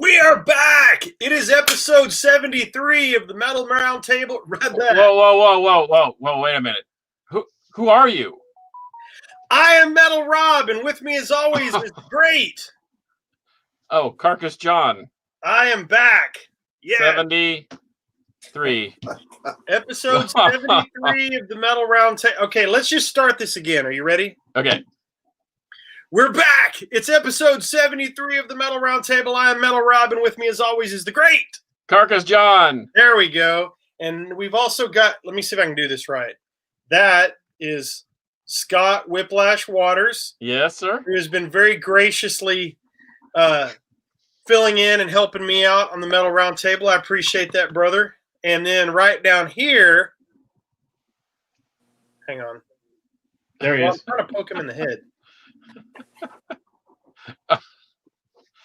We are back. It is episode 73 of the Metal Round Table. Read that. Whoa! Wait a minute. Who are you? I am Metal Rob, and with me, as always, is great. Oh, Carcass John. I am back. Yeah. 73. Episode 73 of the Metal Round Table. Okay, let's just start this again. Are you ready? Okay. We're back. It's episode 73 of the Metal Round Table. I am Metal Rob, and with me, as always, is the great Carcass John. There we go. And we've also got, let me see if I can do this right. That is Scott Whiplash Waters. Yes, sir. Who has been very graciously filling in and helping me out on the Metal Round Table. I appreciate that, brother. And then right down here, hang on. There he is. I'm trying to poke him in the head.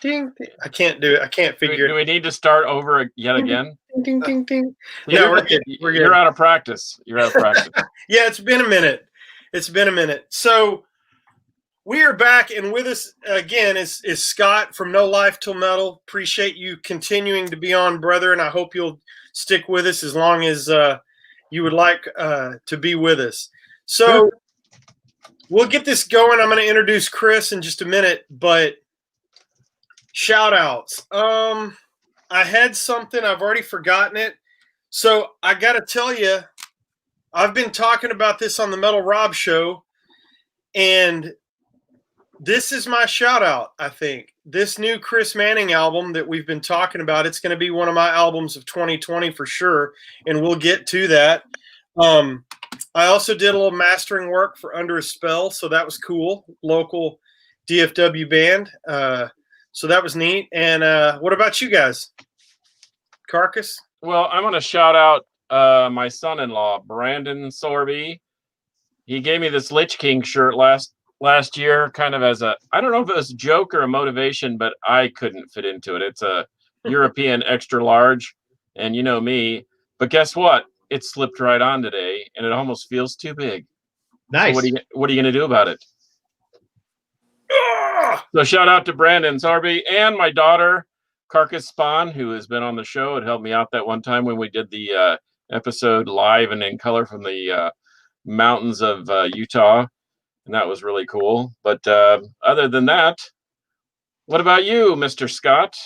Ding, ding. I can't do it. I can't figure it. Do we need to start over yet again? Ding, ding, ding. No, we're good. You're out of practice. You're out of practice. Yeah, it's been a minute. So we are back, and with us again is Scott from No Life Till Metal. Appreciate you continuing to be on, brother, and I hope you'll stick with us as long as you would like to be with us. So sure. We'll get this going. I'm going to introduce Chris in just a minute, but shout outs. I had something. I've already forgotten it. So I got to tell you, I've been talking about this on the Metal Rob show, and this is my shout out, I think. This new Chris Manning album that we've been talking about, it's going to be one of my albums of 2020 for sure, and we'll get to that. I also did a little mastering work for Under a Spell, so that was cool. Local DFW band. So that was neat. And what about you guys? Carcass? Well, I'm going to shout out my son-in-law, Brandon Sorby. He gave me this Lich King shirt last year, kind of as I don't know if it was a joke or a motivation, but I couldn't fit into it. It's a European extra large, and you know me. But guess what? It slipped right on today, and it almost feels too big. Nice. So what are you going to do about it? So shout out to Brandon Sorby and my daughter, Carcass Spawn, who has been on the show and helped me out that one time when we did the episode live and in color from the mountains of Utah. And that was really cool. But other than that, what about you, Mr. Scott?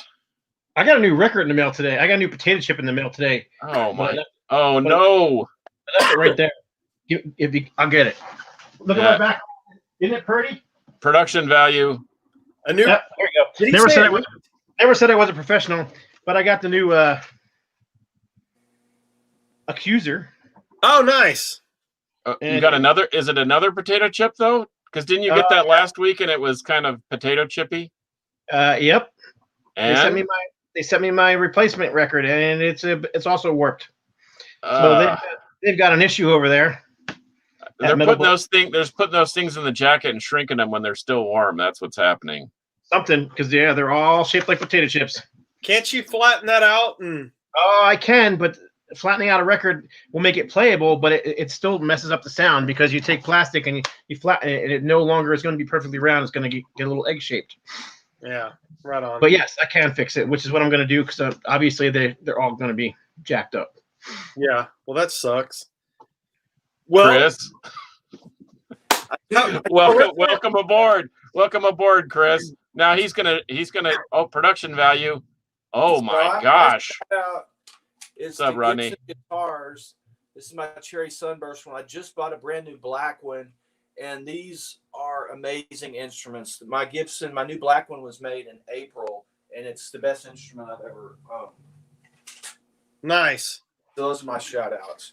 I got a new record in the mail today. I got a new potato chip in the mail today. Oh, my. Oh, no. That's it right there. I'll get it. Look at my back. Isn't it pretty? Production value. There we go. Never said I wasn't professional, but I got the new Accuser. Oh, nice. You got another? Is it another potato chip though? Because didn't you get that last week and it was kind of potato chippy? Yep. And they sent me my replacement record, and it's also warped. So they've got an issue over there. They're putting those things in the jacket and shrinking them when they're still warm. That's what's happening. Something, because they're all shaped like potato chips. Can't you flatten that out? Oh, I can, but flattening out a record will make it playable, but it still messes up the sound because you take plastic and you flatten it, and it no longer is going to be perfectly round. It's going to get a little egg shaped. Yeah, right on. But yes, I can fix it, which is what I'm going to do because obviously they're all going to be jacked up. Yeah, well, that sucks. Well, Chris, welcome aboard, Chris. Now he's gonna production value. Oh my gosh! What's up, Rodney? Guitars. This is my Cherry Sunburst one. I just bought a brand new black one, and these are amazing instruments. My Gibson, my new black one was made in April, and it's the best instrument I've ever owned. Nice. Those are my shout outs.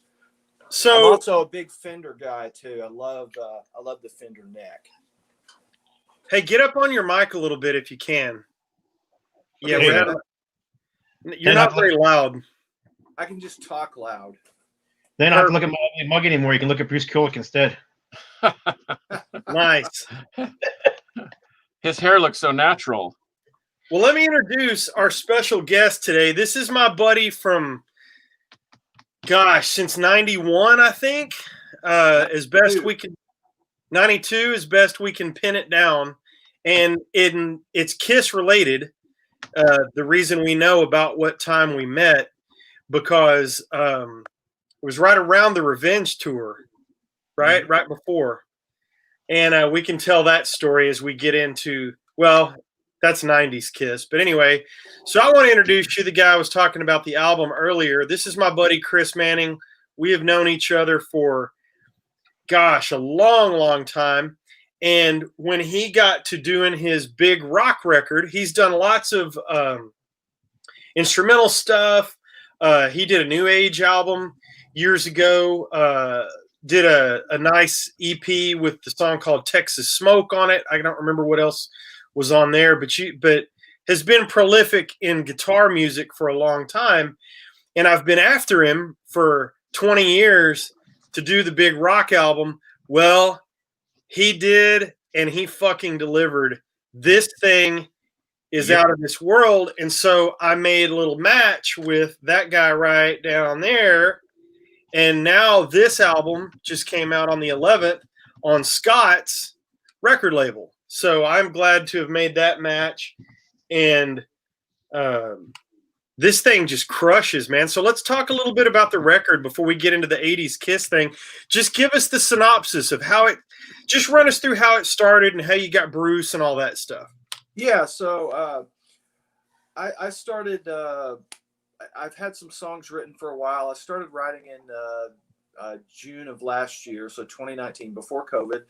So I'm also a big Fender guy too. I love the Fender neck. Hey, get up on your mic a little bit if you can. Yeah, you're not very loud. I can just talk loud. Then I don't have to look at my ugly mug anymore. You can look at Bruce Kulick instead. Nice. His hair looks so natural. Well, let me introduce our special guest today. This is my buddy from, since 91, I think. As best we can, 92, as best we can pin it down. And it's Kiss related. the reason we know about what time we met, because it was right around the Revenge tour, right? Right before. And we can tell that story as we get into, well, that's 90s Kiss. But anyway, so I want to introduce you the guy I was talking about the album earlier. This is my buddy Chris Manning. We have known each other for, gosh, a long, long time. And when he got to doing his big rock record, he's done lots of instrumental stuff. He did a New Age album years ago. Did a nice EP with the song called Texas Smoke on it. I don't remember what else was on there, but has been prolific in guitar music for a long time. And I've been after him for 20 years to do the big rock album. Well, he did, and he fucking delivered. This thing is out of this world. And so I made a little match with that guy right down there. And now this album just came out on the 11th on Scott's record label. So I'm glad to have made that match. And this thing just crushes, man. So let's talk a little bit about the record before we get into the 80s Kiss thing. Just give us the synopsis of how it, just run us through how it started and how you got Bruce and all that stuff. Yeah, so I started, I've had some songs written for a while. I started writing in June of last year, so 2019, before COVID,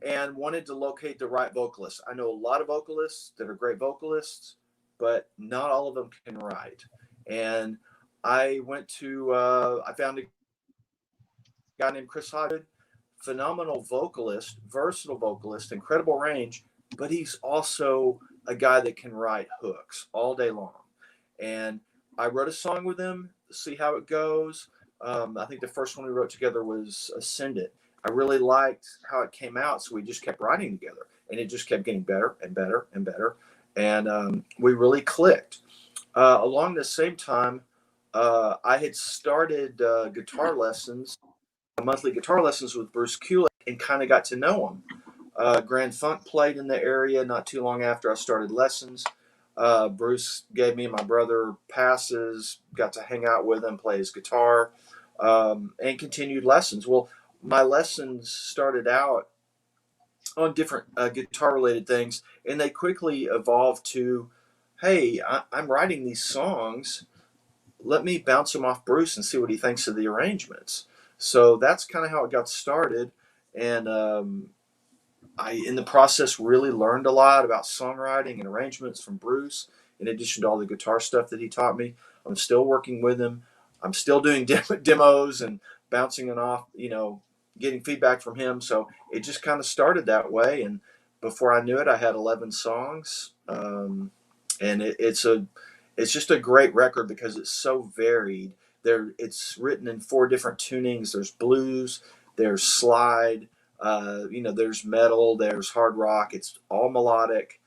and wanted to locate the right vocalist. I know a lot of vocalists that are great vocalists, but not all of them can write. And I went to, I found a guy named Chris Hodgson, phenomenal vocalist, versatile vocalist, incredible range, but he's also a guy that can write hooks all day long. And I wrote a song with him to see how it goes. I think the first one we wrote together was Ascend It. I really liked how it came out, so we just kept writing together. And it just kept getting better and better and better. And we really clicked. Along the same time, I had started guitar lessons, monthly guitar lessons with Bruce Kulick, and kind of got to know him. Grand Funk played in the area not too long after I started lessons. Bruce gave me and my brother passes, got to hang out with him, play his guitar, and continued lessons. Well, my lessons started out on different guitar-related things, and they quickly evolved to, hey, I'm writing these songs. Let me bounce them off Bruce and see what he thinks of the arrangements. So that's kind of how it got started. And I, in the process, really learned a lot about songwriting and arrangements from Bruce, in addition to all the guitar stuff that he taught me. I'm still working with him. I'm still doing demos and bouncing it off, getting feedback from him. So it just kind of started that way. And before I knew it, I had 11 songs. And it's just a great record because it's so varied. It's written in 4 different tunings. There's blues, there's slide, there's metal, there's hard rock. It's all melodic,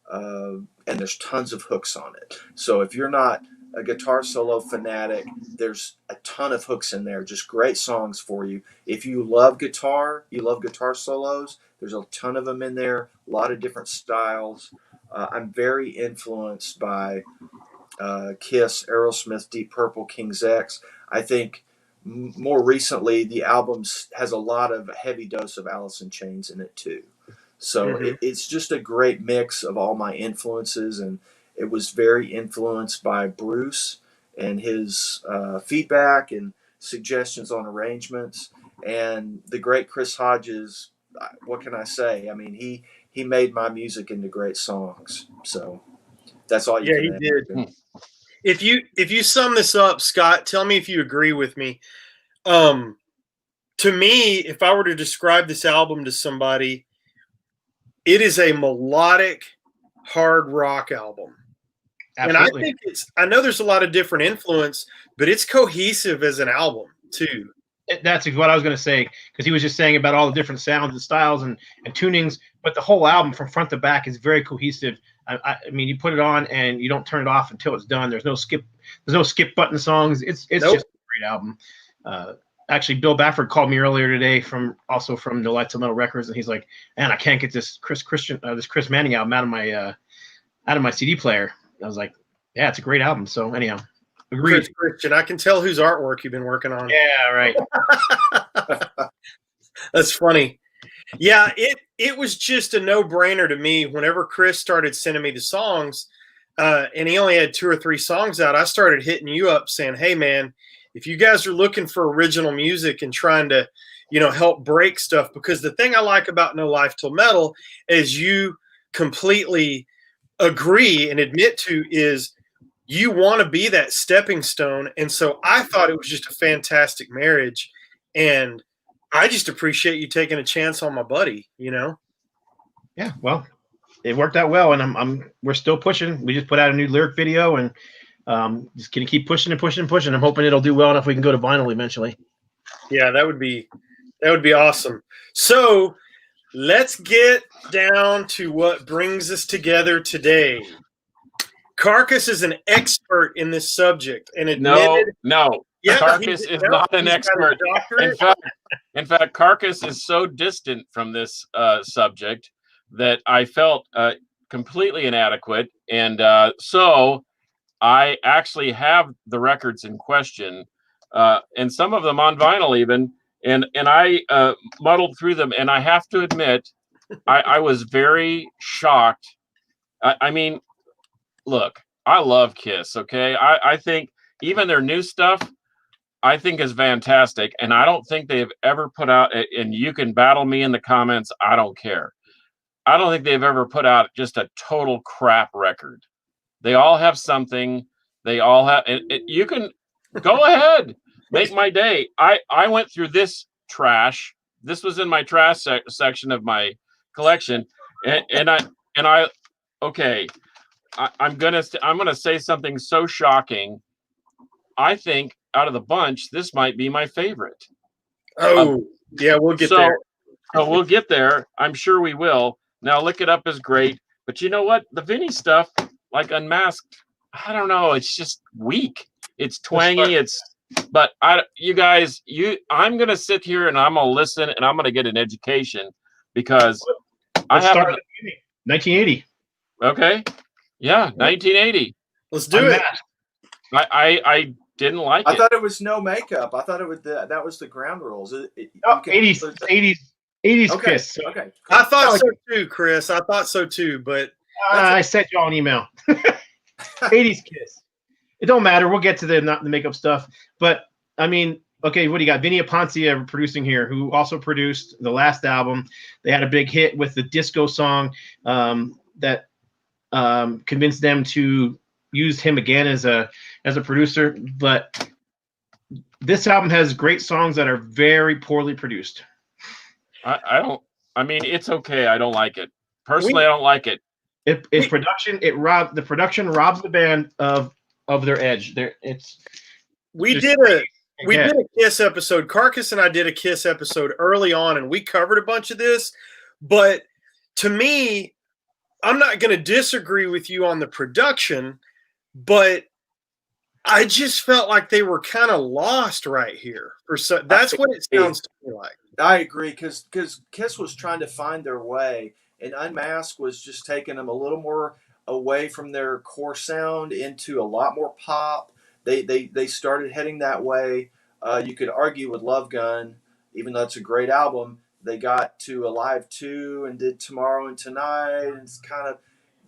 and there's tons of hooks on it. So if you're not a guitar solo fanatic, there's a ton of hooks in there, just great songs for you. If you love guitar, you love guitar solos, there's a ton of them in there, a lot of different styles. I'm very influenced by Kiss, Aerosmith, Deep Purple, King's X. I think more recently, the album has a lot of heavy dose of Alice in Chains in it too. So it's just a great mix of all my influences, and it was very influenced by Bruce and his feedback and suggestions on arrangements. And the great Chris Hodges, what can I say? I mean, he made my music into great songs. So that's all you can did. If you sum this up, Scott, tell me if you agree with me. To me, if I were to describe this album to somebody, it is a melodic hard rock album. Absolutely. And I know there's a lot of different influence, but it's cohesive as an album too. That's what I was going to say, because he was just saying about all the different sounds and styles and tunings, but the whole album from front to back is very cohesive. I mean, you put it on and you don't turn it off until it's done. There's no skip button songs. It's just a great album. Actually, Bill Bafford called me earlier today from the Lights of Metal Records, and he's like, "Man, I can't get this Chris Manning album out of my out of my CD player. I was like, yeah, it's a great album. So anyhow, agreed. Chris Christian, I can tell whose artwork you've been working on. Yeah, right. That's funny. Yeah, it was just a no-brainer to me whenever Chris started sending me the songs, and he only had 2 or 3 songs out. I started hitting you up saying, hey, man, if you guys are looking for original music and trying to, help break stuff, because the thing I like about No Life Till Metal is you completely agree and admit to is you want to be that stepping stone. And so I thought it was just a fantastic marriage. And I just appreciate you taking a chance on my buddy, Yeah, well, it worked out well, and we're still pushing. We just put out a new lyric video, and just gonna keep pushing and pushing and pushing. I'm hoping it'll do well enough we can go to vinyl eventually. Yeah, that would be awesome. So let's get down to what brings us together today. Carcass is an expert in this subject, and admitted. No. Yeah, Carcass is not an expert. In fact, Carcass is so distant from this subject that I felt completely inadequate, and so I actually have the records in question, and some of them on vinyl even, and I muddled through them, and I have to admit, I was very shocked. I mean, look, I love Kiss, okay? I think even their new stuff, I think is fantastic, and I don't think they've ever put out, and you can battle me in the comments, I don't care. I don't think they've ever put out just a total crap record. They all have something. They all have, you can go ahead, make my day. I went through this trash. This was in my trash section of my collection, and I okay. I'm gonna say something so shocking. I think out of the bunch, this might be my favorite. Oh, yeah, we'll get there. So we'll get there. I'm sure we will. Now, Lick It Up is great, but you know what? The Vinny stuff, like Unmasked, I don't know. It's just weak. It's twangy. But you guys, I'm gonna sit here and I'm gonna listen and I'm gonna get an education because Let's start at the beginning. 1980. Okay. Yeah, 1980. Let's do it. I didn't like it. I thought it was no makeup. I thought that was the ground rules. 80s okay, Kiss. Okay. I thought so too, Chris. I thought so too, but I sent you all an email. 80s Kiss. It don't matter. We'll get to the makeup stuff. But I mean, okay, what do you got? Vinny Appice producing here, who also produced the last album. They had a big hit with the disco song that convinced them to use him again as a producer. But this album has great songs that are very poorly produced. I mean, it's okay. I don't like it. Personally, I don't like it. The production robs the band of their edge. We did a Kiss episode. Carcass and I did a Kiss episode early on, and we covered a bunch of this. But to me, I'm not going to disagree with you on the production, but I just felt like they were kind of lost right here. That's what it sounds to me like. I agree, because Kiss was trying to find their way, and Unmasked was just taking them a little more away from their core sound into a lot more pop. They started heading that way. You could argue with Love Gun, even though it's a great album, they got to Alive 2 and did Tomorrow and Tonight, and it's kind of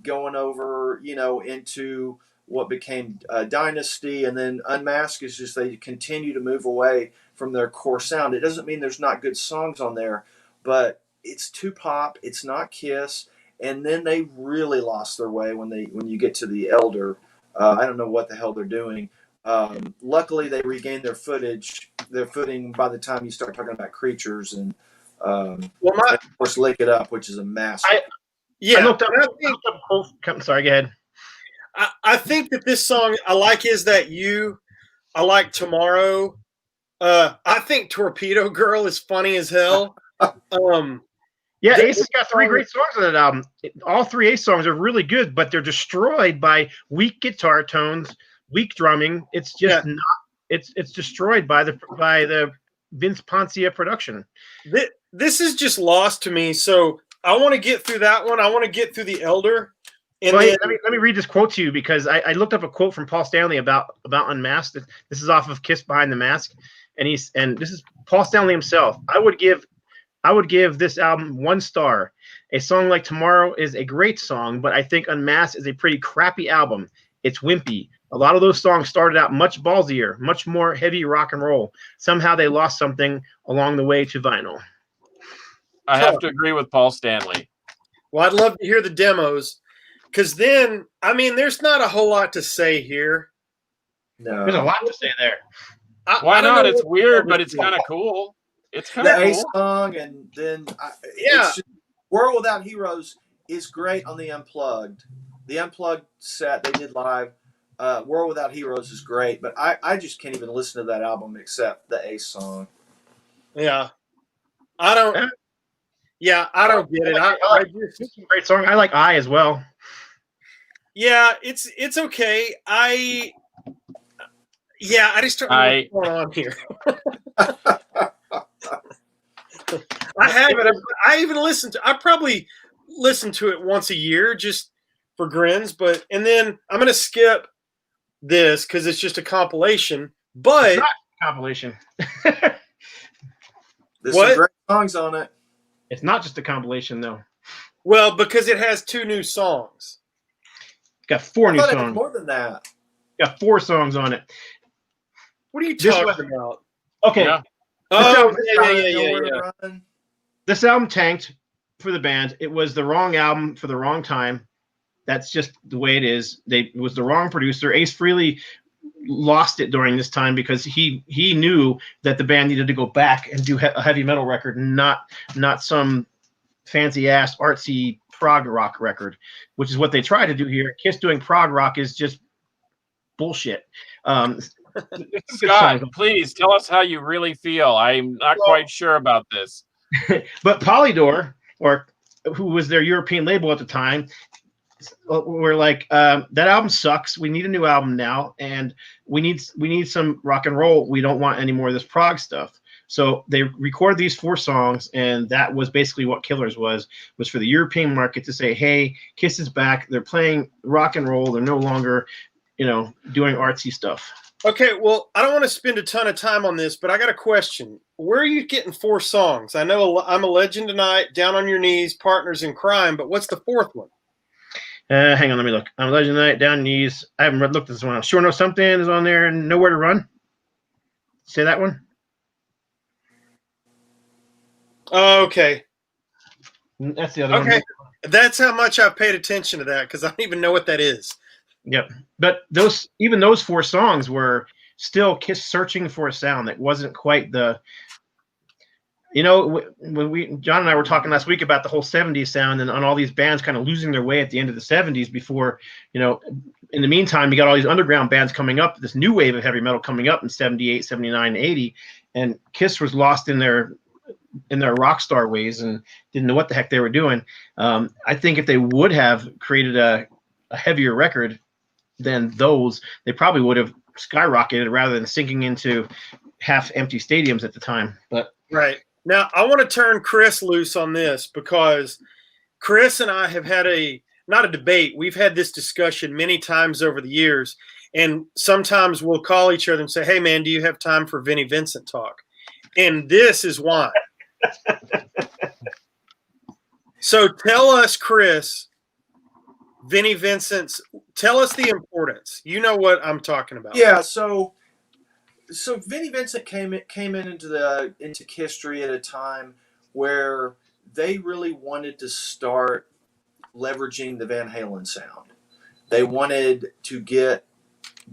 going over, into what became Dynasty, and then Unmasked is just they continue to move away from their core sound. It doesn't mean there's not good songs on there, but it's too pop. It's not Kiss, and then they really lost their way when you get to The Elder. I don't know what the hell they're doing. Luckily, they regained their footing by the time you start talking about Creatures and of course Lick It Up, which is a massive. I looked up both. Sorry, go ahead. I think that this song I like Is That You. I like Tomorrow. I think Torpedo Girl is funny as hell. Yeah, Ace has got 3 great songs on that album. All 3 Ace songs are really good, but they're destroyed by weak guitar tones, weak drumming. It's just not. It's destroyed by the Vince Poncia production. This is just lost to me. So I want to get through that one. I want to get through The Elder, And Well, then, let me read this quote to you because I looked up a quote from Paul Stanley about Unmasked. This is off of Kiss Behind the Mask, and this is Paul Stanley himself. I would give this album 1 star. A song like Tomorrow is a great song, but I think Unmasked is a pretty crappy album. It's wimpy. A lot of those songs started out much ballsier, much more heavy rock and roll. Somehow they lost something along the way to vinyl. I have to agree with Paul Stanley. well, I'd love to hear the demos, because then, I mean, there's not a whole lot to say here. No. There's a lot to say there. Why I don't not? know It's what- weird, but it's kind of cool. It's kind of The A cool. song, and then Yeah. it's just, World Without Heroes is great on the Unplugged. The Unplugged set they did live. World Without Heroes is great, but I just can't even listen to that album except the A song. Yeah. I don't get it. I just, It's a great song. I like I as well. yeah, it's okay. I just don't know what's going on here. I haven't. I even listened to. I probably listen to it once a year just for grins. And then I'm gonna skip this because it's just a compilation. But It's not a compilation. There's What? some great songs on it. It's not just a compilation though. well, because it has 2 new songs. It's got 4 I new thought it was songs. more than that. Got 4 songs on it. What are you This talking about? Okay, Yeah. Oh, Nowhere yeah. to Run. this album tanked for the band. It was the wrong album for the wrong time. That's just the way it is. It was the wrong producer. Ace Frehley lost it during this time because he knew that the band needed to go back and do a heavy metal record, not some fancy ass artsy prog rock record, which is what they try to do here. Kiss doing prog rock is just bullshit. Scott, please tell us how you really feel. I'm not quite sure about this. But Polydor, or who was their European label at the time, were like, that album sucks. We need a new album now, and we need some rock and roll. We don't want any more of this prog stuff. So they recorded these 4 songs, and that was basically what Killers was for the European market to say, hey, Kiss is back. They're playing rock and roll. They're no longer, doing artsy stuff. Okay, well, I don't want to spend a ton of time on this, but I got a question. Where are you getting 4 songs? I know I'm a Legend Tonight, Down on Your Knees, Partners in Crime, but what's the 4th one? Hang on, let me look. I'm a Legend Tonight, Down Knees. I haven't looked at this one. Sure Know Something is on there, and Nowhere to Run. Say that one. Okay. That's the other one. Okay. That's how much I've paid attention to that because I don't even know what that is. Yep. But those 4 songs were still Kiss searching for a sound that wasn't quite the, when John and I were talking last week about the whole 70s sound and on all these bands kind of losing their way at the end of the 70s before, in the meantime, you got all these underground bands coming up, this new wave of heavy metal coming up in 78, 79, 80, and Kiss was lost in their rock star ways and didn't know what the heck they were doing. I think if they would have created a heavier record than those, they probably would have skyrocketed rather than sinking into half empty stadiums at the time. But right now, I want to turn Chris loose on this because Chris and I have had not a debate. We've had this discussion many times over the years, and sometimes we'll call each other and say, "Hey, man, do you have time for Vinnie Vincent talk?" And this is why. So tell us, Chris, Vinnie Vincent's. Tell us the importance. You know what I'm talking about. Yeah, so Vinnie Vincent came into history at a time where they really wanted to start leveraging the Van Halen sound. They wanted to get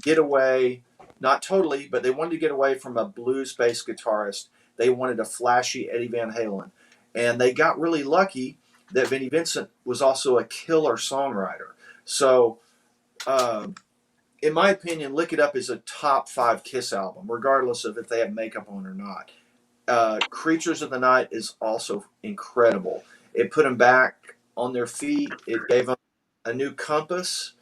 away, not totally, but they wanted to get away from a blues-based guitarist. They wanted a flashy Eddie Van Halen, and they got really lucky that Vinnie Vincent was also a killer songwriter. So, in my opinion, Lick It Up is a top 5 Kiss album, regardless of if they have makeup on or not. Creatures of the Night is also incredible. It put them back on their feet. It gave them a new compass,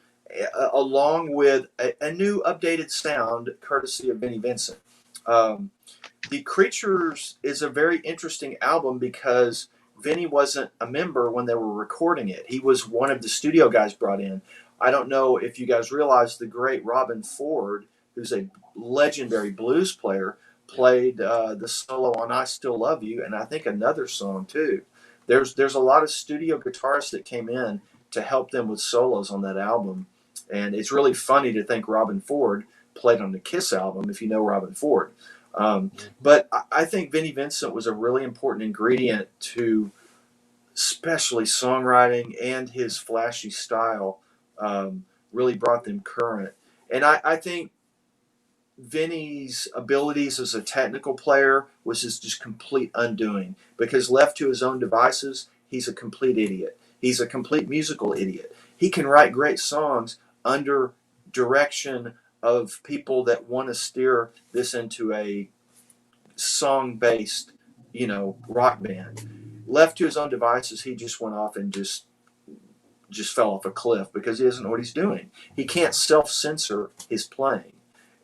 along with a new updated sound, courtesy of Vinnie Vincent. The Creatures is a very interesting album because Vinny wasn't a member when they were recording it. He was one of the studio guys brought in. I don't know if you guys realize the great Robin Ford, who's a legendary blues player, played the solo on "I Still Love You," and I think another song too. There's a lot of studio guitarists that came in to help them with solos on that album, and it's really funny to think Robin Ford played on the Kiss album, if you know Robin Ford. But I think Vinnie Vincent was a really important ingredient to especially songwriting, and his flashy style really brought them current. And I think Vinny's abilities as a technical player was his just complete undoing, because left to his own devices, he's a complete idiot. He's a complete musical idiot. He can write great songs under direction of people that want to steer this into a song-based, rock band. Left to his own devices, he just went off and just fell off a cliff because he doesn't know what he's doing. He can't self-censor his playing.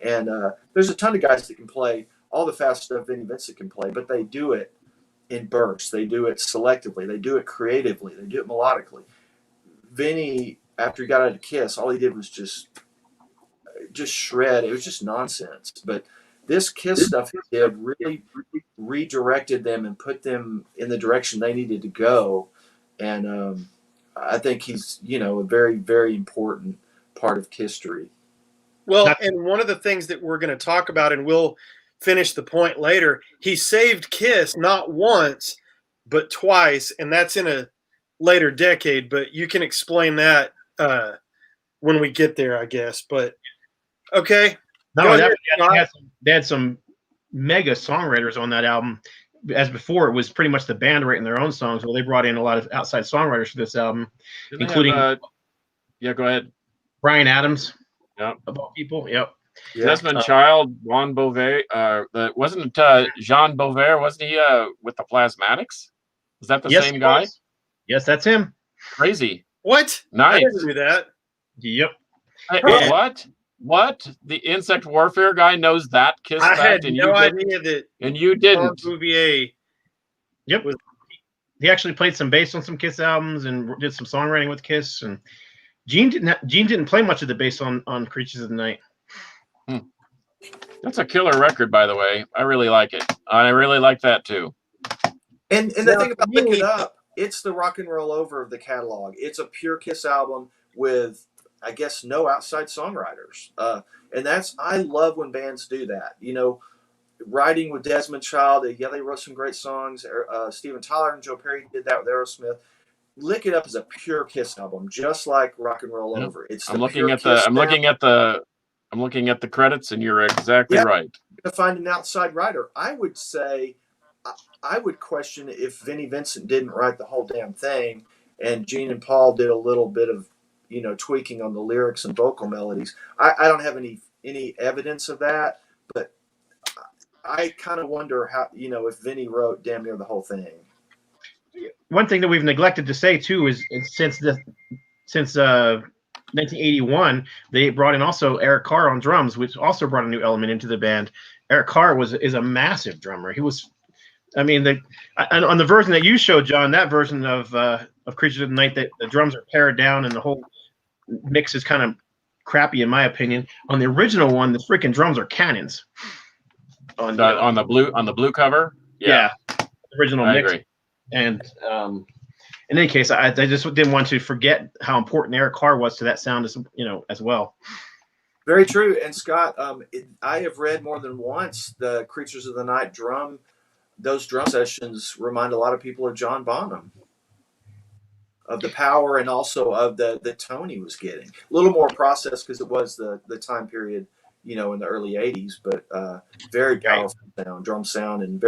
And there's a ton of guys that can play all the fast stuff Vinnie Vincent can play, but they do it in bursts. They do it selectively. They do it creatively. They do it melodically. Vinny, after he got out of Kiss, all he did was just shred. It was just nonsense. But this Kiss stuff he did really redirected them and put them in the direction they needed to go. And I think he's, a very, very important part of history. Well, and one of the things that we're going to talk about, and we'll finish the point later, he saved Kiss not once, but twice, and that's in a later decade, but you can explain that when we get there, I guess. But, okay. Not only that, they had some mega songwriters on that album. As before, it was pretty much the band writing their own songs. Well, they brought in a lot of outside songwriters for this album, including yeah, go ahead. Brian Adams. Yep. Of all people. Yep. Desmond Child, Juan Beauvais. Wasn't Jean Beauvais? Wasn't he with the Plasmatics? Is that the same guy? Yes, that's him. Crazy. What? Nice. I didn't do that. Yep. Hey, what? The Insect Warfare guy knows that Kiss I fact, had and no idea that. And you didn't. Bouvier. Yep. He actually played some bass on some Kiss albums and did some songwriting with Kiss. And Gene didn't play much of the bass on Creatures of the Night. That's a killer record, by the way. I really like it. I really like that too. And the thing about Lick It Up, it's the rock and roll over of the catalog. It's a pure Kiss album with, I guess, no outside songwriters. And I love when bands do that. Writing with Desmond Child, they wrote some great songs. Steven Tyler and Joe Perry did that with Aerosmith. Lick It Up is a pure Kiss album, just like Rock and Roll Over. I'm looking at the credits, and you're exactly right. To find an outside writer, I would say, I would question if Vinnie Vincent didn't write the whole damn thing, and Gene and Paul did a little bit of, tweaking on the lyrics and vocal melodies. I don't have any evidence of that, but I kind of wonder how, if Vinnie wrote damn near the whole thing. One thing that we've neglected to say too is since 1981, they brought in also Eric Carr on drums, which also brought a new element into the band. Eric Carr is a massive drummer. He was, on the version that you showed, John, that version of Creatures of the Night, that the drums are pared down and the whole mix is kind of crappy in my opinion. On the original one, the freaking drums are cannons. On the blue cover, yeah the original mix. Agree. And in any case, I just didn't want to forget how important Eric Carr was to that sound, as well. Very true. And Scott, I have read more than once the Creatures of the Night those drum sessions remind a lot of people of John Bonham, of the power and also of the tone he was getting. A little more processed because it was the time period, in the early 80s, but very powerful drum sound, and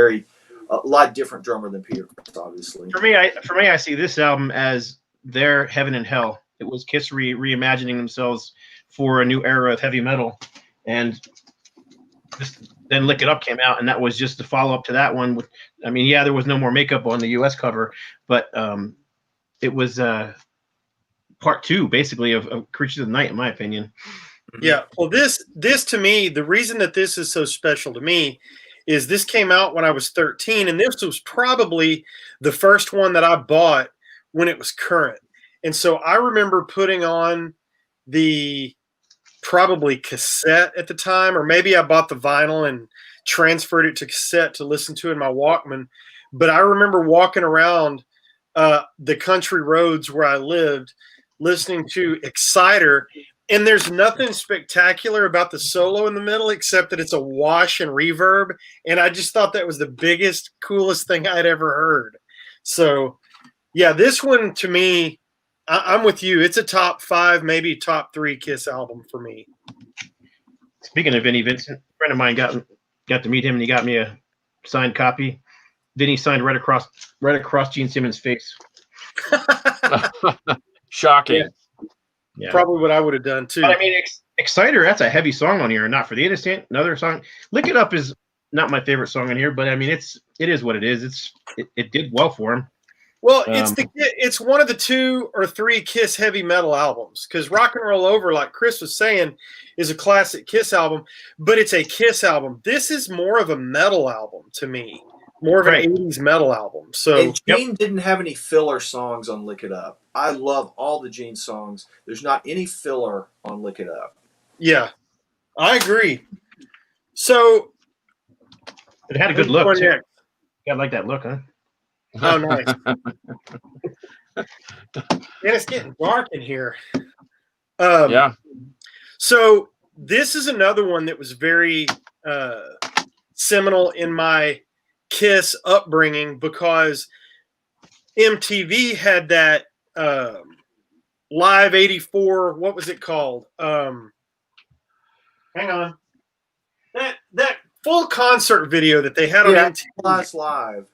a lot different drummer than Peter Criss, obviously. For me, I see this album as their Heaven and Hell. It was Kiss reimagining themselves for a new era of heavy metal, and then Lick It Up came out, and that was just the follow up to that one. There was no more makeup on the U.S. cover, but it was part two, basically, of Creatures of the Night, in my opinion. Yeah. Well, this to me, the reason that this is so special to me is this came out when I was 13, and this was probably the first one that I bought when it was current. And so I remember putting on the probably cassette at the time, or maybe I bought the vinyl and transferred it to cassette to listen to in my Walkman. But I remember walking around the country roads where I lived listening to Exciter, and there's nothing spectacular about the solo in the middle except that it's a wash and reverb, and I just thought that was the biggest, coolest thing I'd ever heard. So yeah, this one to me, I'm with you. It's a top 5, maybe top 3 Kiss album for me. Speaking of Vinnie Vincent, a friend of mine got to meet him, and he got me a signed copy. Then he signed right across Gene Simmons' face. Shocking. Yeah. Probably what I would have done too. But I mean, Exciter, that's a heavy song on here. Not for the Innocent, another song. Lick It Up is not my favorite song on here, but I mean, it is what it is. It did well for him. Well, it's one of the 2 or 3 Kiss heavy metal albums, because Rock and Roll Over, like Chris was saying, is a classic Kiss album, but it's a Kiss album. This is more of a metal album to me, more of an 80s metal album. So and Gene didn't have any filler songs on Lick It Up. I love all the Gene songs. There's not any filler on Lick It Up. Yeah, I agree. So it had a good look too. You gotta like that look, huh? Oh, nice. And it's getting dark in here. Yeah. So this is another one that was very seminal in my Kiss upbringing, because MTV had that Live 84. What was it called? Hang on. That full concert video that they had on MTV. Live.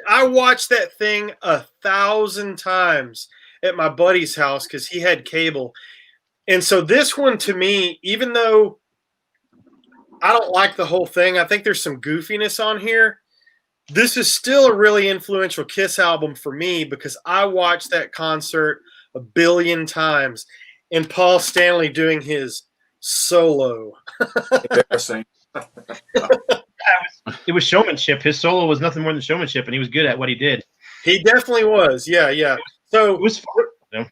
I watched that thing 1,000 times at my buddy's house because he had cable. And so this one, to me, even though I don't like the whole thing, I think there's some goofiness on here, this is still a really influential Kiss album for me, because I watched that concert 1 billion times, and Paul Stanley doing his solo. Embarrassing. It was showmanship. His solo was nothing more than showmanship, and he was good at what he did. He definitely was. Yeah. So it was fun. You know?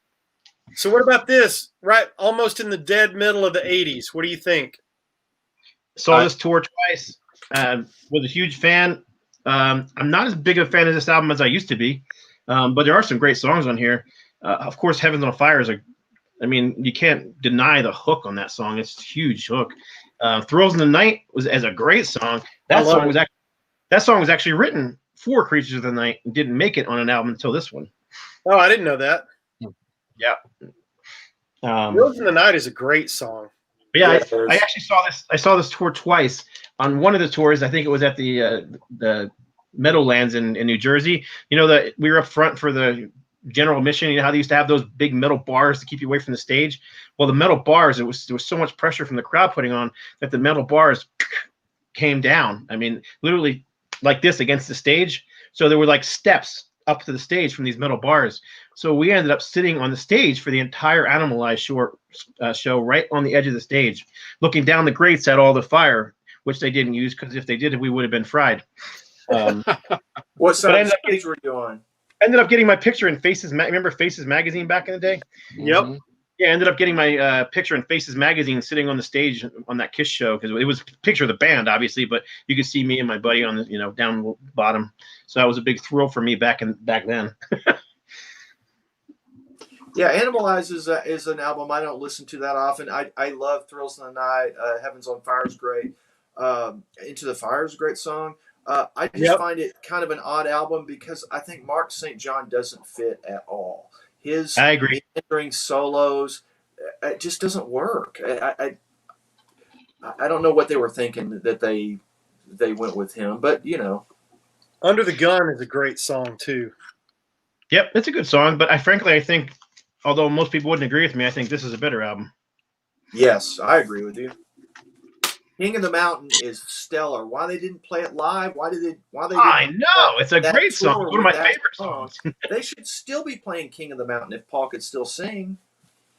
So what about this? Right, almost in the dead middle of the 80s. What do you think? Saw this tour twice. Was a huge fan. I'm not as big a fan of this album as I used to be, but there are some great songs on here. Of course, Heaven's on Fire is you can't deny the hook on that song. It's a huge hook. Thrills in the Night was a great song. That song was actually written for Creatures of the Night and didn't make it on an album until this one. Oh, I didn't know that. Yeah. Thrills in the Night is a great song. Yeah, I actually saw this. I saw this tour twice. On one of the tours, I think it was at the Meadowlands in New Jersey. You know that we were up front for the general admission. You know how they used to have those big metal bars to keep you away from the stage. Well, the metal bars, there was so much pressure from the crowd putting on that the metal bars came down. I mean, literally like this against the stage. So there were like steps up to the stage from these metal bars. So we ended up sitting on the stage for the entire Animalize show right on the edge of the stage, looking down the grates at all the fire, which they didn't use, because if they did, we would have been fried. What side of the stage were you on? I ended up getting my picture in Faces. Remember Faces magazine back in the day? Yep. Yeah, I ended up getting my picture in Faces magazine sitting on the stage on that Kiss show, because it was a picture of the band, obviously, but you could see me and my buddy on the down the bottom. So that was a big thrill for me back then. Yeah, Animalize is an album I don't listen to that often. I love Thrills in the Night. Heaven's on Fire is great. Into the Fire is a great song. I just find it kind of an odd album because I think Mark St. John doesn't fit at all. I agree. Entering solos, it just doesn't work. I don't know what they were thinking that they went with him, but Under the Gun is a great song too. Yep, it's a good song, but I think, although most people wouldn't agree with me, I think this is a better album. Yes, I agree with you. King of the Mountain is stellar. Why they didn't play it live? Why they? I know it's a great song. One of my favorite songs. They should still be playing King of the Mountain if Paul could still sing.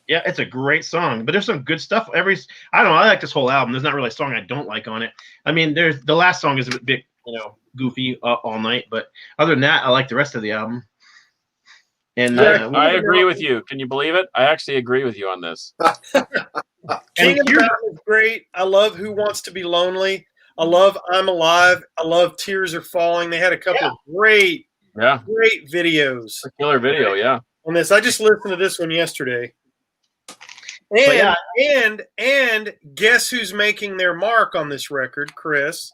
Yeah, it's a great song, but there's some good stuff. I don't know. I like this whole album. There's not really a song I don't like on it. I mean, there's the last song is a bit, goofy, All Night, but other than that, I like the rest of the album. And I agree with you. Can you believe it? I actually agree with you on this. King of the Mountain is great. I love Who Wants to Be Lonely. I love I'm Alive. I love Tears Are Falling. They had a couple of great videos. A killer video, yeah. On this, I just listened to this one yesterday. And guess who's making their mark on this record, Chris?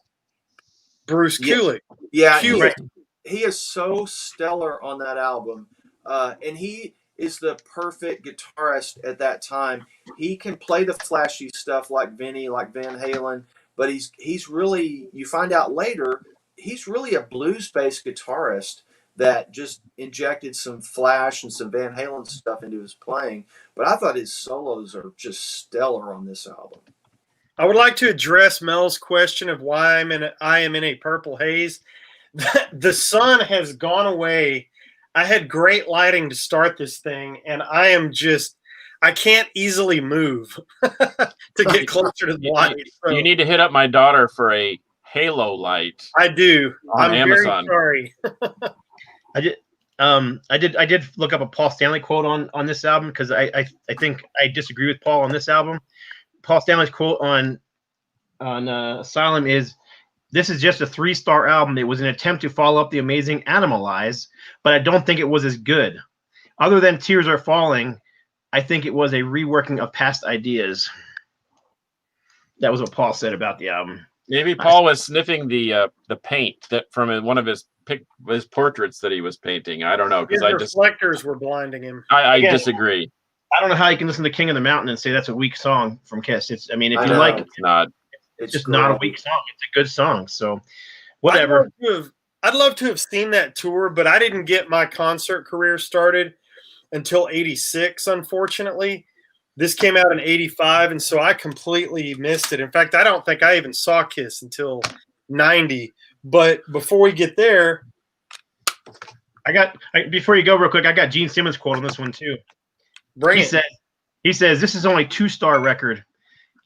Bruce Kulick. Yeah, he is so stellar on that album. And he is the perfect guitarist at that time. He can play the flashy stuff like Vinny, like Van Halen, but he's really, you find out later, he's really a blues-based guitarist that just injected some Flash and some Van Halen stuff into his playing. But I thought his solos are just stellar on this album. I would like to address Mel's question of why I am in a purple haze. The sun has gone away. I had great lighting to start this thing, and I can't easily move to get closer to the light. So you need to hit up my daughter for a halo light. I do. On I'm Amazon. very sorry. I did look up a Paul Stanley quote on this album because I think I disagree with Paul on this album. Paul Stanley's quote on Asylum is, "This is just a 3-star album. It was an attempt to follow up the amazing Animalize, but I don't think it was as good. Other than Tears Are Falling, I think it was a reworking of past ideas." That was what Paul said about the album. Maybe Paul was sniffing the paint that from one of his portraits that he was painting. I don't know, because reflectors were blinding him. I disagree. I don't know how you can listen to King of the Mountain and say that's a weak song from Kiss. If you like it, it's not. It's just not a weak song. It's a good song. So whatever. I'd love to have seen that tour, but I didn't get my concert career started until 86, unfortunately. This came out in 85, and so I completely missed it. In fact, I don't think I even saw Kiss until 90. But before we get there, before you go real quick, I got Gene Simmons' quote on this one too. He says, "This is only a 2-star record.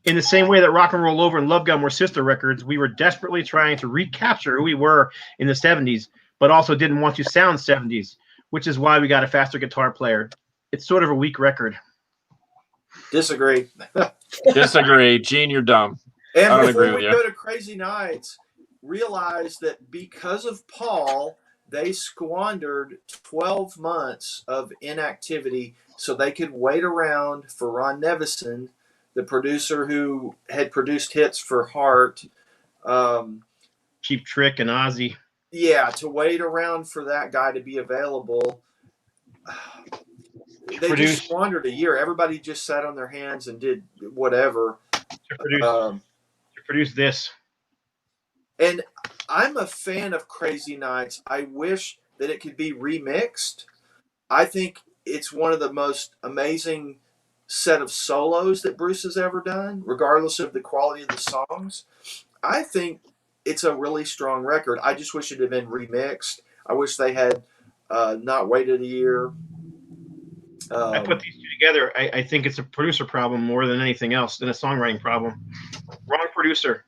In the same way that Rock and Roll Over and Love Gun were sister records, we were desperately trying to recapture who we were in the 70s, but also didn't want to sound 70s, which is why we got a faster guitar player. It's sort of a weak record." Disagree. Disagree. Gene, you're dumb. And I don't before agree we with you. go to Crazy Nights, realize that because of Paul, they squandered 12 months of inactivity so they could wait around for Ron Nevison, the producer who had produced hits for Heart. Cheap Trick and Ozzy. Yeah, to wait around for that guy to be available. They just squandered a year. Everybody just sat on their hands and did whatever. To produce this. And I'm a fan of Crazy Nights. I wish that it could be remixed. I think it's one of the most amazing set of solos that Bruce has ever done, regardless of the quality of the songs. I think it's a really strong record. I just wish it had been remixed. I wish they had not waited a year. I put these two together. I think it's a producer problem more than anything else, than a songwriting problem. Wrong producer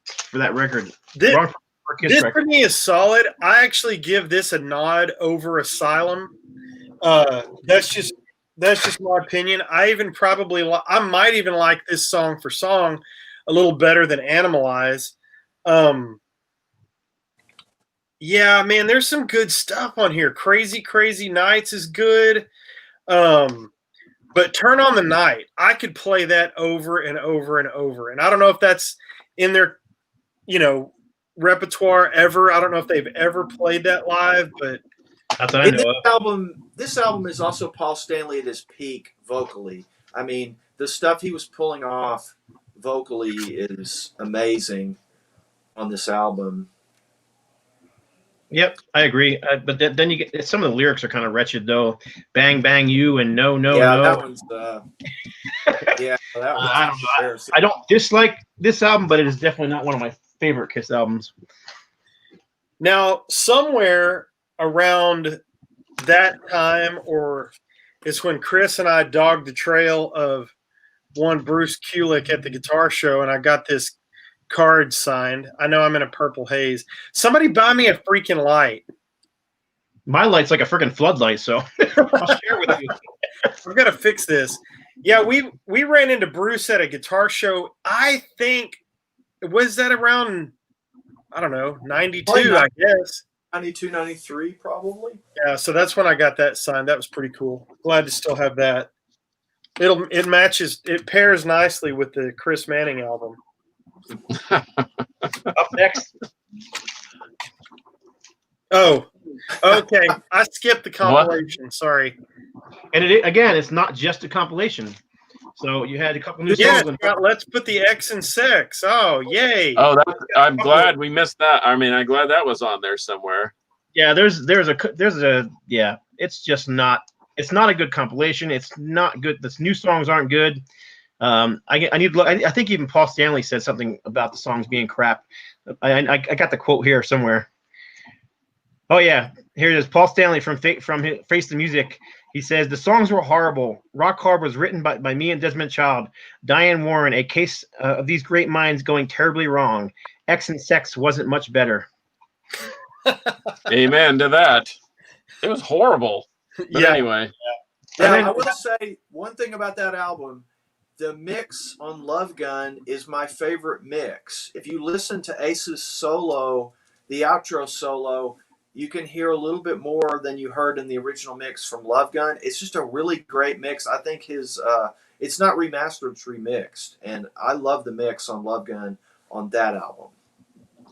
for that record. This record. for me is solid. I actually give this a nod over Asylum. That's just my opinion. I might even like this song for song a little better than Animalize. Yeah, man, there's some good stuff on here. Crazy Crazy Nights is good. But Turn on the Night, I could play that over and over and over. And I don't know if that's in their, repertoire ever. I don't know if they've ever played that live, but that's what I know of. This album is also Paul Stanley at his peak vocally. I mean, the stuff he was pulling off vocally is amazing on this album. Yep, I agree. But then you get some of the lyrics are kind of wretched though. Bang bang you and no. That one's I don't know. I don't dislike this album, but it is definitely not one of my favorite Kiss albums. Now, somewhere around that time, or is when Chris and I dogged the trail of one Bruce Kulick at the guitar show, and I got this card signed. I know I'm in a purple haze. Somebody buy me a freaking light. My light's like a freaking floodlight, so I'll share with you. We've got to fix this. Yeah, we ran into Bruce at a guitar show. I think, was that around, I don't know, 92, I guess. 92, 93 probably. Yeah, so that's when I got that signed. That was pretty cool. Glad to still have that. It pairs nicely with the Chris Manning album. Up next. Oh, okay. I skipped the compilation. Sorry. And again, it's not just a compilation. So you had a couple new Yeah, songs. let's put the X in sex. Oh, yay. Oh, I'm glad we missed that. I mean, I'm glad that was on there somewhere. Yeah, it's just not. It's not a good compilation. It's not good. The new songs aren't good. I think even Paul Stanley said something about the songs being crap. I got the quote here somewhere. Oh yeah, here it is. Paul Stanley from Face the Music. He says the songs were horrible. Rock Hard was written by me and Desmond Child. Diane Warren, a case of these great minds going terribly wrong. X and Sex wasn't much better. Amen to that. It was horrible. But anyway. Yeah, I will say one thing about that album. The mix on Love Gun is my favorite mix. If you listen to Ace's solo, the outro solo, you can hear a little bit more than you heard in the original mix from Love Gun. It's just a really great mix. I think his it's not remastered, it's remixed. And I love the mix on Love Gun on that album.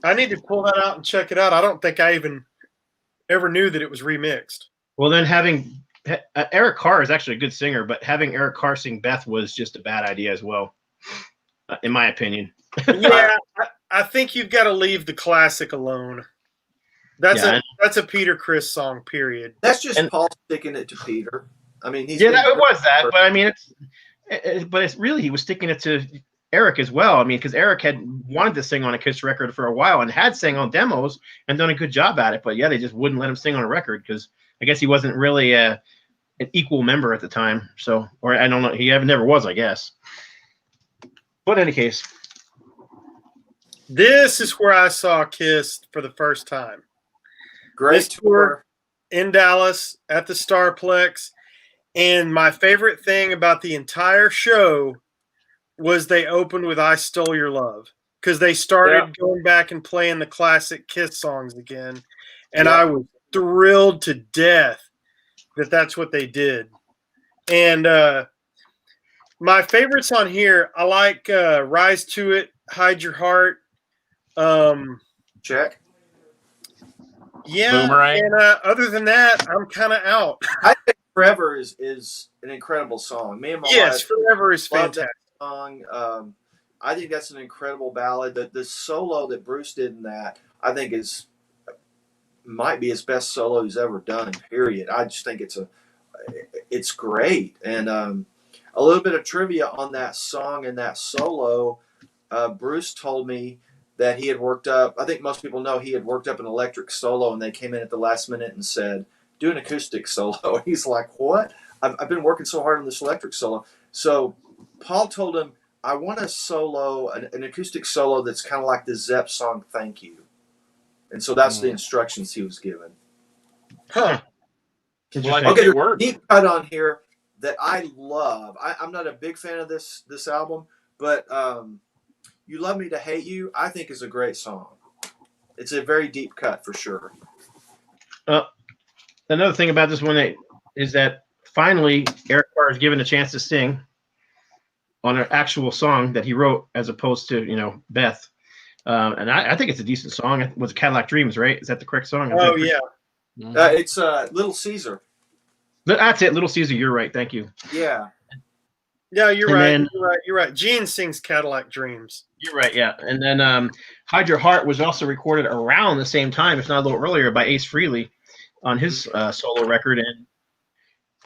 I need to pull that out and check it out. I don't think I even ever knew that it was remixed. Well, then having Eric Carr is actually a good singer, but having Eric Carr sing Beth was just a bad idea as well, in my opinion. Yeah, I think you've got to leave the classic alone. That's a Peter Criss song, period. That's just Paul sticking it to Peter. I mean, it was that, but I mean, it's really he was sticking it to Eric as well. I mean, because Eric had wanted to sing on a Kiss record for a while and had sang on demos and done a good job at it, but yeah, they just wouldn't let him sing on a record because I guess he wasn't really an equal member at the time. So, or I don't know, he never was, I guess. But in any case, this is where I saw Kiss for the first time. Great tour in Dallas at the Starplex. And my favorite thing about the entire show was they opened with I Stole Your Love because they started going back and playing the classic Kiss songs again. And I was thrilled to death that that's what they did. And my favorites on here, I like Rise to It, Hide Your Heart. Check. Yeah, Boomerang. and other than that, I'm kind of out. I think Forever is an incredible song. Me and my wife Forever is love fantastic. that song. I think that's an incredible ballad. The solo that Bruce did in that, I think might be his best solo he's ever done. Period. I just think it's great. And a little bit of trivia on that song and that solo. Bruce told me that he had worked up, I think most people know he had worked up an electric solo and they came in at the last minute and said, do an acoustic solo. And he's like, what? I've been working so hard on this electric solo. So Paul told him, I want a solo, an acoustic solo that's kind of like the Zepp song, Thank You. And so that's the instructions he was given. Huh. Well, I think Okay, it worked. deep cut on here that I love. I'm not a big fan of this album, but You Love Me to Hate You, I think is a great song. It's a very deep cut for sure. Another thing about this one is that finally Eric Carr is given a chance to sing on an actual song that he wrote as opposed to, Beth. And I think it's a decent song. It was Cadillac Dreams, right? Is that the correct song? Oh, yeah. It's Little Caesar. That's it. Little Caesar. You're right. Thank you. Yeah. Yeah, you're right. You're right. Gene sings Cadillac Dreams. You're right. Yeah. And then Hide Your Heart was also recorded around the same time, if not a little earlier, by Ace Frehley on his solo record. And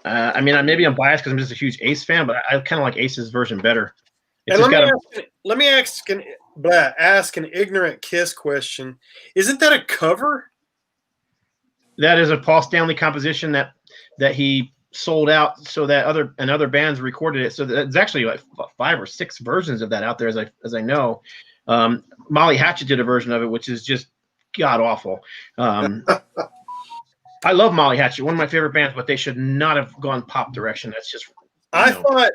I mean, maybe I'm biased because I'm just a huge Ace fan, but I kind of like Ace's version better. And let me ask an ignorant Kiss question. Isn't that a cover? That is a Paul Stanley composition that he sold out so that other bands recorded it. So there's actually like 5 or 6 versions of that out there, as I know. Molly Hatchet did a version of it, which is just god awful. I love Molly Hatchet, one of my favorite bands, but they should not have gone pop direction. That's just. Thought,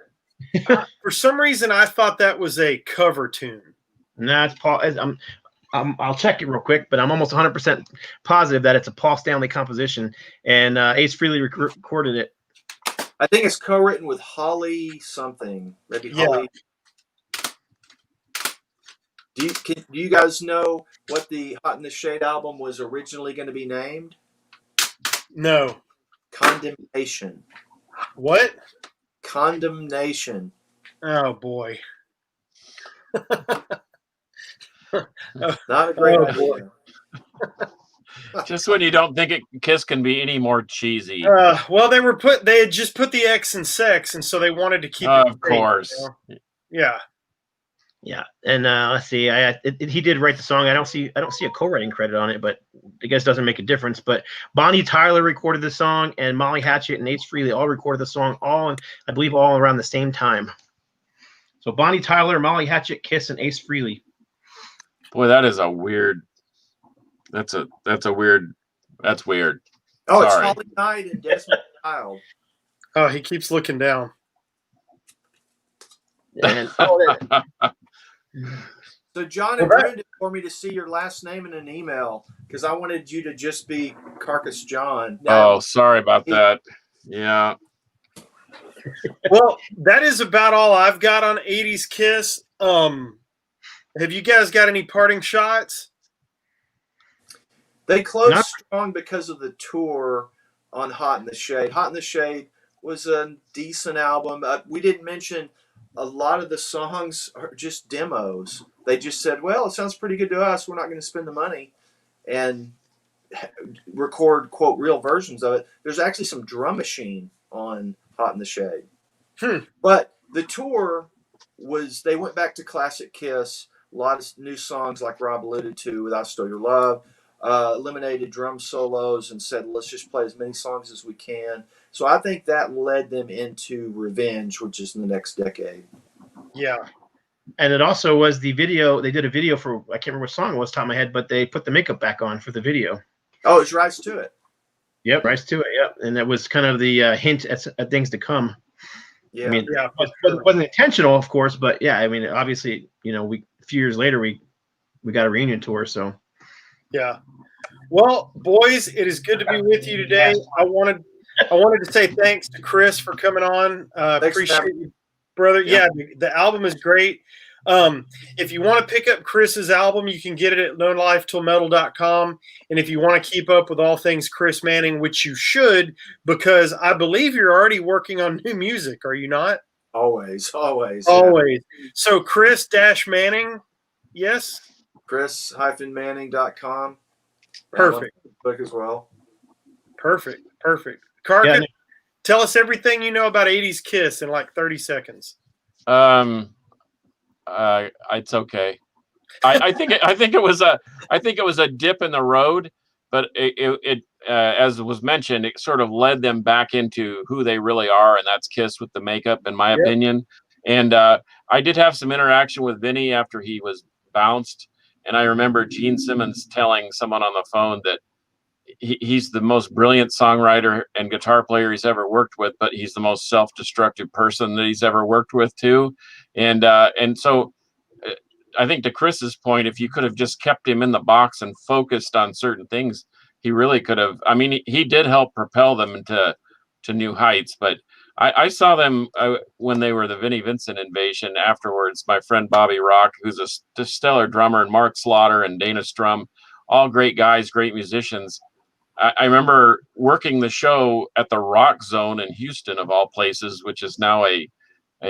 for some reason, I thought that was a cover tune. Nah, it's Paul. I'll check it real quick, but I'm almost 100% positive that it's a Paul Stanley composition, and Ace Frehley recorded it. I think it's co-written with Holly something. Maybe Holly. Do you guys know what the Hot in the Shade album was originally going to be named? No. Condemnation. What? Condemnation. Oh boy. Not a great idea. Just when you don't think Kiss can be any more cheesy. Well, they had just put the X in sex, and so they wanted to keep it. Of course. You know? Yeah. Yeah, and let's see. He did write the song. I don't see a co-writing credit on it, but I guess it doesn't make a difference. But Bonnie Tyler recorded the song, and Molly Hatchet and Ace Frehley all recorded the song, I believe all around the same time. So Bonnie Tyler, Molly Hatchet, Kiss, and Ace Frehley. Boy, that is a weird. That's weird. Oh, Sorry. It's Holly Knight and Desmond Child. Oh, he keeps looking down. And So John and Brenda for me to see your last name in an email because I wanted you to just be Carcass John. Now, sorry about that. Yeah. Well, that is about all I've got on 80s Kiss. Have you guys got any parting shots? They closed strong because of the tour on Hot in the Shade. Hot in the Shade was a decent album. We didn't mention a lot of the songs are just demos. They just said, well, it sounds pretty good to us. We're not going to spend the money and record, quote, real versions of it. There's actually some drum machine on Hot in the Shade. But the tour they went back to classic Kiss, a lot of new songs like Rob alluded to, Without Stole Your Love, eliminated drum solos and said, let's just play as many songs as we can. So I think that led them into Revenge, which is in the next decade. Yeah. And it also was the video. They did a video for, I can't remember what song it was, top of my head, but they put the makeup back on for the video. Oh, it's Rise to It. Yep, Rise to It, yep. And that was kind of the hint at things to come. Yeah. I mean, it wasn't intentional, of course, but yeah, I mean, obviously, a few years later, we got a reunion tour, so. Yeah. Well, boys, it is good to be with you today. I wanted to say thanks to Chris for coming on. Appreciate you, brother. Yeah, the album is great. If you want to pick up Chris's album, you can get it at nolifetillmetal.com. And if you want to keep up with all things Chris Manning, which you should, because I believe you're already working on new music, are you not? Always. Yeah. So Chris-Manning, yes? Chris-Manning.com. Perfect. Book as well. Perfect. Carcass, tell us everything you know about 80s Kiss in like 30 seconds. It's okay. I think it was a dip in the road, but it as was mentioned, it sort of led them back into who they really are, and that's Kiss with the makeup, in my opinion. And I did have some interaction with Vinny after he was bounced, and I remember Gene Simmons telling someone on the phone that he's the most brilliant songwriter and guitar player he's ever worked with, but he's the most self-destructive person that he's ever worked with too. And so I think to Chris's point, if you could have just kept him in the box and focused on certain things, he really could have. I mean, he did help propel them into new heights, but I saw them when they were the Vinnie Vincent Invasion. Afterwards, my friend Bobby Rock, who's a stellar drummer, and Mark Slaughter and Dana Strum, all great guys, great musicians. I remember working the show at the Rock Zone in Houston, of all places, which is now a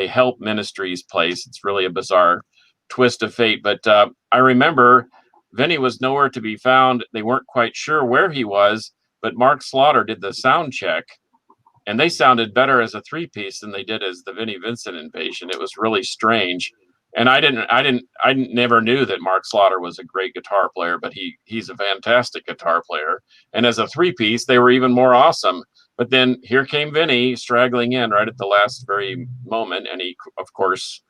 Help Ministries place. It's really a bizarre twist of fate. But I remember Vinny was nowhere to be found. They weren't quite sure where he was, but Mark Slaughter did the sound check, and they sounded better as a three-piece than they did as the Vinnie Vincent Invasion. It was really strange. And I never knew that Mark Slaughter was a great guitar player, but he's a fantastic guitar player. And as a three-piece, they were even more awesome. But then here came Vinny straggling in right at the last very moment, and he, of course,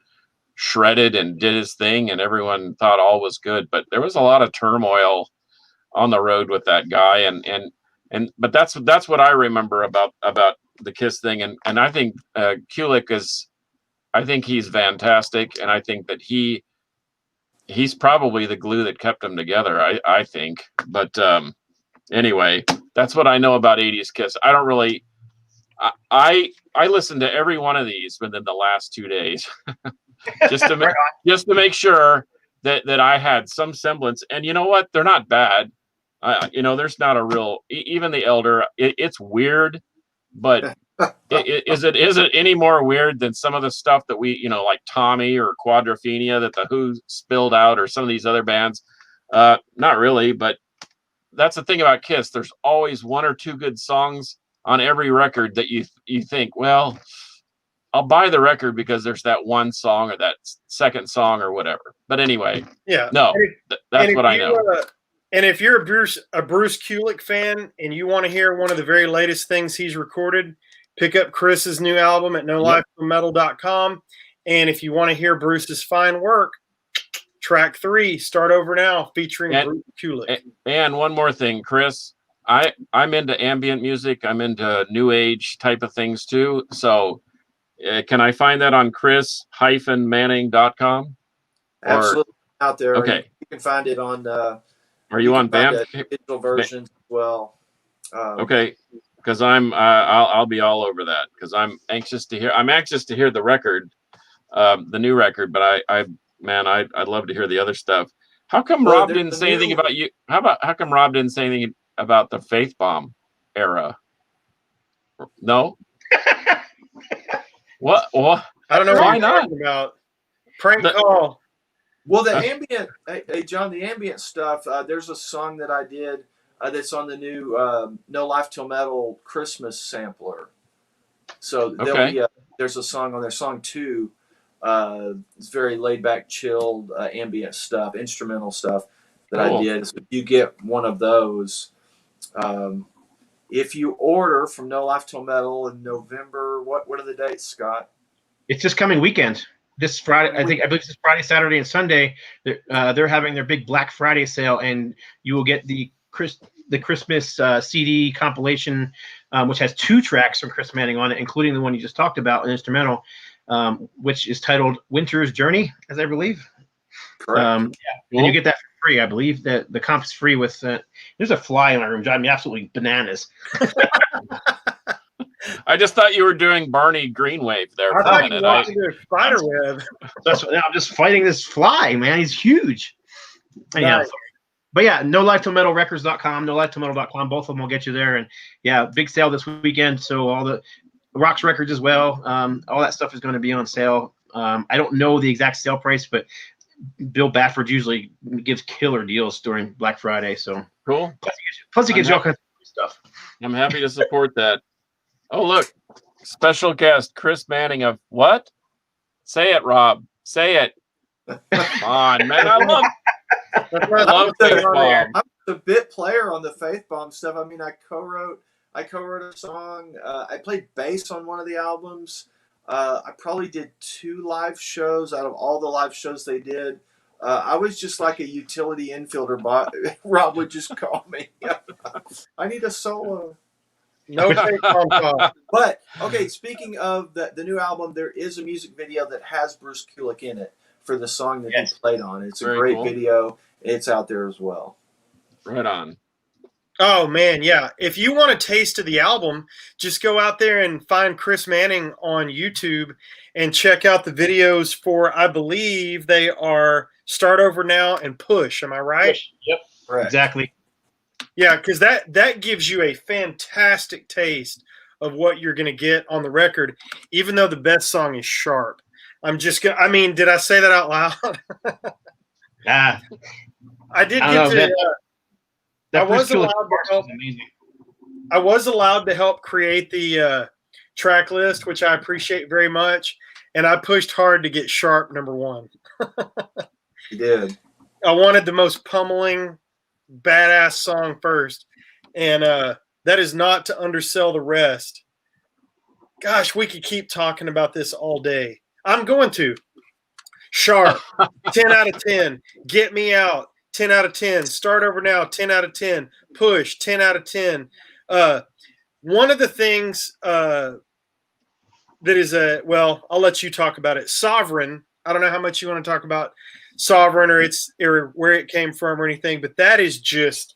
shredded and did his thing, and everyone thought all was good. But there was a lot of turmoil on the road with that guy, but that's what I remember about the Kiss thing, and I think Kulick is, I think he's fantastic, and I think that he's probably the glue that kept them together. I think, but anyway, that's what I know about 80s Kiss. I don't really. I listened to every one of these within the last 2 days, just to make sure that I had some semblance. And you know what? They're not bad. There's not a real, even the Elder. It's weird, but is it any more weird than some of the stuff that we, like Tommy or Quadrophenia that the Who spilled out, or some of these other bands? Not really, but that's the thing about Kiss. There's always one or two good songs on every record that you think, well, I'll buy the record because there's that one song or that second song or whatever. But anyway, yeah, no, that's what I know. And if you're a Bruce Kulick fan and you want to hear one of the very latest things he's recorded, pick up Chris's new album at NoLifeForMetal.com. And if you want to hear Bruce's fine work, track 3, Start Over Now, featuring Bruce Kulick. And one more thing, Chris, I'm into ambient music. I'm into new age type of things too. So can I find that on chris-manning.com? Absolutely, out there. Okay. You can find it on. Are you on BAM? Digital versions as well. Okay, because I'll be all over that, because I'm anxious to hear the record, the new record. But I'd love to hear the other stuff. How come Rob didn't say anything about you? How come Rob didn't say anything about the Faith Bomb era? No. What? I don't know why what you're not talking about. Prank call. Well, the ambient, hey John, the ambient stuff. There's a song that I did that's on the new No Life Till Metal Christmas sampler. So there's a song on there, song 2. It's very laid back, chilled, ambient stuff, instrumental stuff that I did. So if you get one of those, if you order from No Life Till Metal in November, what are the dates, Scott? It's this coming weekend. This Friday, I believe this Friday, Saturday, and Sunday. They're having their big Black Friday sale, and you will get the Christmas CD compilation, which has 2 tracks from Chris Manning on it, including the one you just talked about, an instrumental, which is titled Winter's Journey, as I believe. Correct. And you get that for free. I believe that the comp is free with. There's a fly in my room driving me absolutely bananas. I just thought you were doing Barney Greenwave there for a minute. Spider web. I'm just fighting this fly, man. He's huge. Anyhow, Nice. But yeah, NoLifeTillMetalRecords.com, NoLifeTillMetal.com, both of them will get you there. And yeah, big sale this weekend. So all the Rocks records as well. All that stuff is going to be on sale. I don't know the exact sale price, but Bill Bafford usually gives killer deals during Black Friday. So Cool. Plus he gives you all kinds of stuff. I'm happy to support that. Oh, look, special guest Chris Manning of what? Say it, Rob. Say it. Come on, man. I love Faith Bomb. I'm a bit player on the Faith Bomb stuff. I mean, I co-wrote a song. I played bass on one of the albums. I probably did 2 live shows out of all the live shows they did. I was just like a utility infielder bot. Rob would just call me. I need a solo. No Faith Bomb call. But, okay, speaking of the new album, there is a music video that has Bruce Kulick in it for the song that he played on. It's a great video. It's out there as well. Right on. Oh, man, yeah. If you want a taste of the album, just go out there and find Chris Manning on YouTube and check out the videos for, I believe they are Start Over Now and Push. Am I right? Push. Yep. Correct. Exactly. Yeah, because that gives you a fantastic taste of what you're going to get on the record, even though the best song is Sharp. Did I say that out loud? I did get to. I was allowed to help. I was allowed to help create the track list, which I appreciate very much, and I pushed hard to get Sharp #1. You did. I wanted the most pummeling, badass song first, and That is not to undersell the rest. Gosh, we could keep talking about this all day. I'm going to. Sharp, 10 out of 10. Get Me Out, 10 out of 10. Start Over Now, 10 out of 10. Push, 10 out of 10. One of the things that is I'll let you talk about it. Sovereign. I don't know how much you want to talk about Sovereign or where it came from or anything, but that is just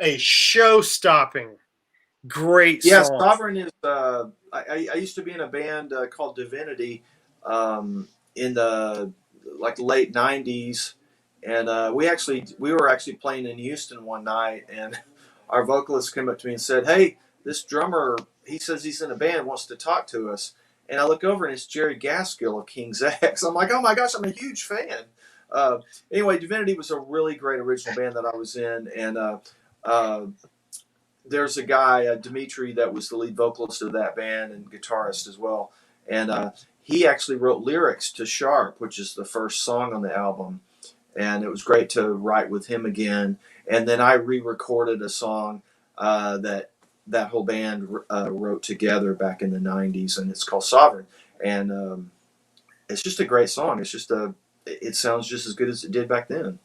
a show-stopping great Yeah, song. Sovereign is. I used to be in a band called Divinity in the late '90s, and we were actually playing in Houston one night, and our vocalist came up to me and said, "Hey, this drummer, he says he's in a band, wants to talk to us." And I look over and it's Jerry Gaskill of King's X. I'm like, "Oh my gosh, I'm a huge fan." Anyway, Divinity was a really great original band that I was in, and there's a guy, Dimitri, that was the lead vocalist of that band and guitarist as well. And he actually wrote lyrics to Sharp, which is the first song on the album. And it was great to write with him again. And then I re-recorded a song that whole band wrote together back in the 90s, and it's called Sovereign. And it's just a great song. It sounds just as good as it did back then.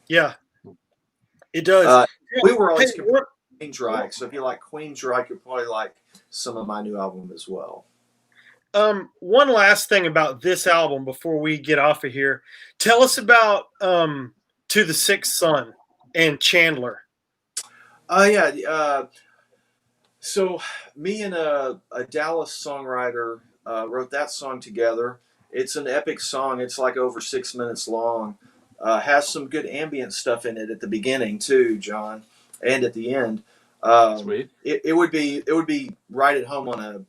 Yeah, it does. We were always Queensryche, so if you like Queensryche, you'll probably like some of my new album as well. One last thing about this album before we get off of here. Tell us about To the Sixth Sun and Chandler. So me and a Dallas songwriter wrote that song together. It's an epic song. It's like over 6 minutes long. Has some good ambient stuff in it at the beginning too, John, and at the end. Sweet. It would be right at home on a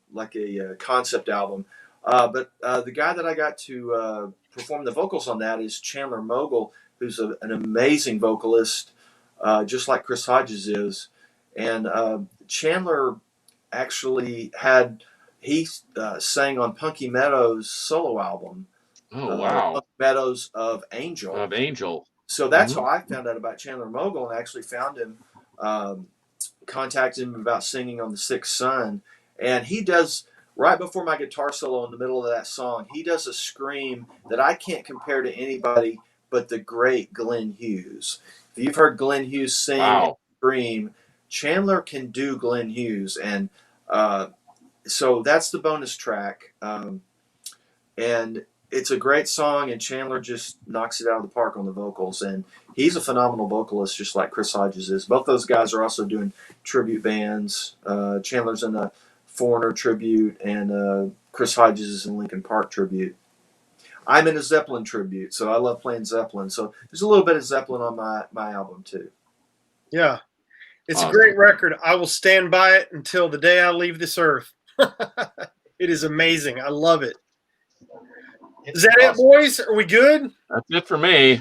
concept album. But the guy that I got to perform the vocals on that is Chandler Mogul, who's an amazing vocalist, just like Chris Hodges is. And Chandler actually sang on Punky Meadows' solo album. Oh, wow. Punky Meadows of Angel. So that's how I found out about Chandler Mogul, and actually found him, contacted him about singing on The Sixth Sun. And he does, right before my guitar solo in the middle of that song, he does a scream that I can't compare to anybody but the great Glenn Hughes. If you've heard Glenn Hughes sing and scream, Chandler can do Glenn Hughes. And so that's the bonus track. And it's a great song, and Chandler just knocks it out of the park on the vocals. And he's a phenomenal vocalist, just like Chris Hodges is. Both those guys are also doing tribute bands. Chandler's in a Foreigner tribute, and Chris Hodges is in Linkin Park tribute. I'm in a Zeppelin tribute, so I love playing Zeppelin. So there's a little bit of Zeppelin on my album too. Yeah, it's a great record. I will stand by it until the day I leave this earth. It is amazing. I love it. Is that it, boys? Are we good? That's it for me.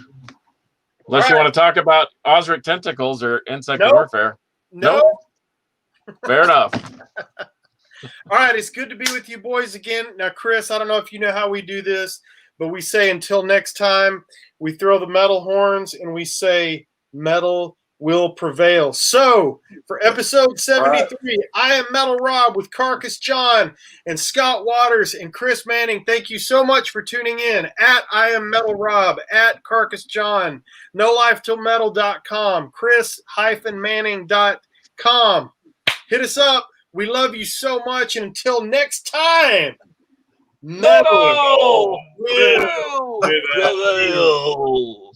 Unless you want to talk about Osric Tentacles or Insect Warfare. Nope. Fair enough. All right, it's good to be with you boys again. Now, Chris, I don't know if you know how we do this, but we say until next time, we throw the metal horns and we say metal will prevail. So, for episode 73, I am Metal Rob with Carcass John and Scott Waters and Chris Manning. Thank you so much for tuning in at I am Metal Rob, at Carcass John, NoLifeTillMetal.com, Chris-Manning.com. Hit us up. We love you so much. And until next time, metal will prevail.